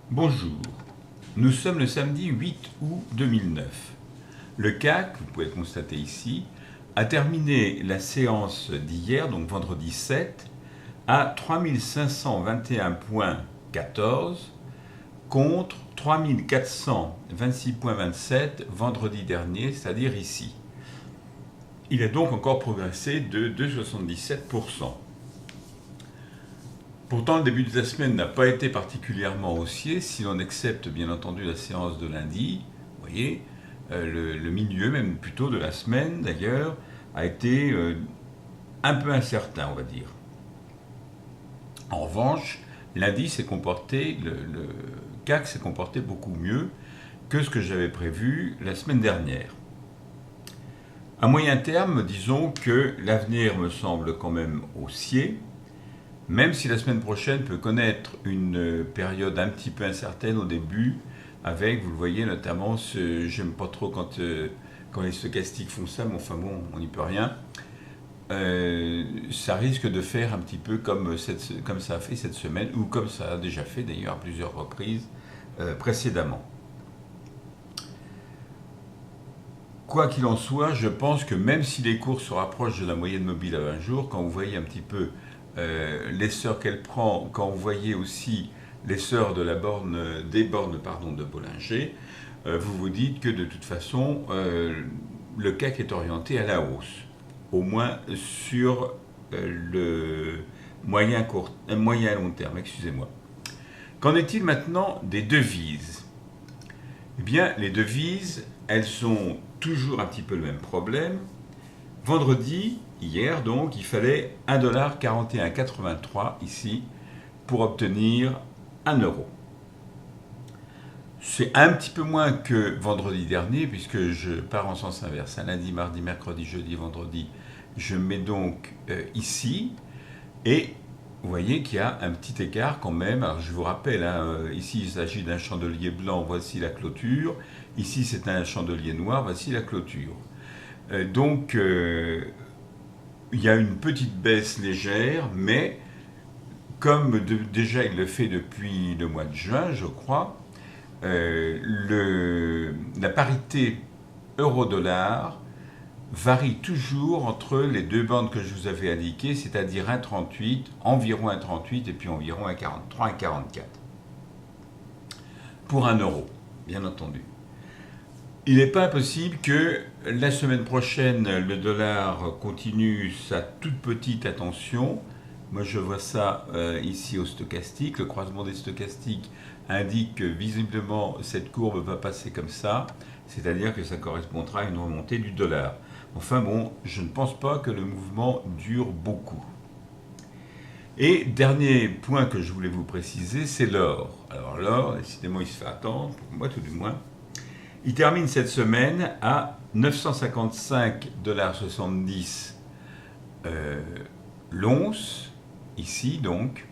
Bonjour, nous sommes le samedi 8 août 2009. Le CAC, vous pouvez le constater ici, a terminé la séance d'hier, donc vendredi 7, à 3521,14 contre 3426,27 vendredi dernier, c'est-à-dire ici. Il a donc encore progressé de 2,77%. Pourtant, le début de la semaine n'a pas été particulièrement haussier, si l'on accepte bien entendu la séance de lundi. Vous voyez, le milieu, même plutôt de la semaine d'ailleurs, a été un peu incertain, on va dire. En revanche, lundi s'est comporté, le CAC s'est comporté beaucoup mieux que ce que j'avais prévu la semaine dernière. À moyen terme, disons que l'avenir me semble quand même haussier, même si la semaine prochaine peut connaître une période un petit peu incertaine au début, avec, vous le voyez notamment, j'aime pas trop quand les stochastiques font ça, mais enfin bon, on n'y peut rien. Ça risque de faire un petit peu comme ça a fait cette semaine, ou comme ça a déjà fait d'ailleurs à plusieurs reprises précédemment. Quoi qu'il en soit, je pense que même si les cours se rapprochent de la moyenne mobile à 20 jours, quand vous voyez un petit peu l'essor qu'elle prend, quand vous voyez aussi l'essor de des bornes de Bollinger, vous vous dites que de toute façon, le CAC est orienté à la hausse, au moins sur le moyen à long terme. Excusez-moi. Qu'en est-il maintenant des devises ? Eh bien, les devises, elles ont toujours un petit peu le même problème. Vendredi, hier donc, il fallait 1,4183 $ ici pour obtenir 1 euro. C'est un petit peu moins que vendredi dernier puisque je pars en sens inverse. Lundi, mardi, mercredi, jeudi, vendredi, je mets donc ici et vous voyez qu'il y a un petit écart quand même. Alors je vous rappelle, ici il s'agit d'un chandelier blanc, voici la clôture. Ici c'est un chandelier noir, voici la clôture. Donc il y a une petite baisse légère, mais comme déjà il le fait depuis le mois de juin, je crois, la parité euro-dollar varie toujours entre les deux bandes que je vous avais indiquées, c'est-à-dire 1,38, environ 1,38 et puis environ 1,43, 1,44. Pour 1 euro, bien entendu. Il n'est pas impossible que la semaine prochaine, le dollar continue sa toute petite ascension. Moi, je vois ça ici au stochastique. Le croisement des stochastiques indique que visiblement cette courbe va passer comme ça, c'est-à-dire que ça correspondra à une remontée du dollar. Enfin bon, je ne pense pas que le mouvement dure beaucoup. Et dernier point que je voulais vous préciser, c'est l'or. Alors l'or, décidément, il se fait attendre, pour moi tout du moins. Il termine cette semaine à 955,70 $ l'once, ici donc,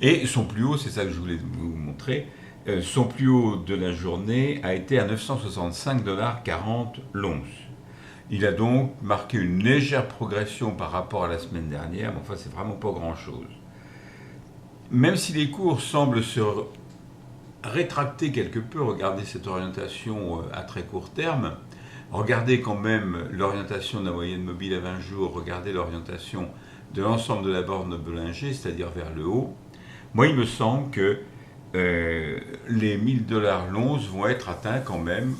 et son plus haut, c'est ça que je voulais vous montrer, son plus haut de la journée a été à 965,40 $ l'once. Il a donc marqué une légère progression par rapport à la semaine dernière, mais enfin c'est vraiment pas grand-chose. Même si les cours semblent se rétracter quelque peu, regardez cette orientation à très court terme, regardez quand même l'orientation de la moyenne mobile à 20 jours, regardez l'orientation de l'ensemble de la borne de Bollinger, c'est-à-dire vers le haut. Moi, il me semble que les 1000 $ l'once vont être atteints quand même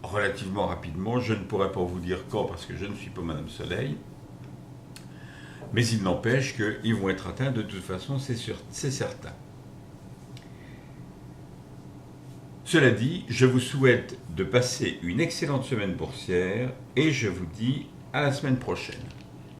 relativement rapidement. Je ne pourrais pas vous dire quand parce que je ne suis pas Madame Soleil. Mais il n'empêche qu'ils vont être atteints de toute façon, c'est certain. Cela dit, je vous souhaite de passer une excellente semaine boursière et je vous dis à la semaine prochaine.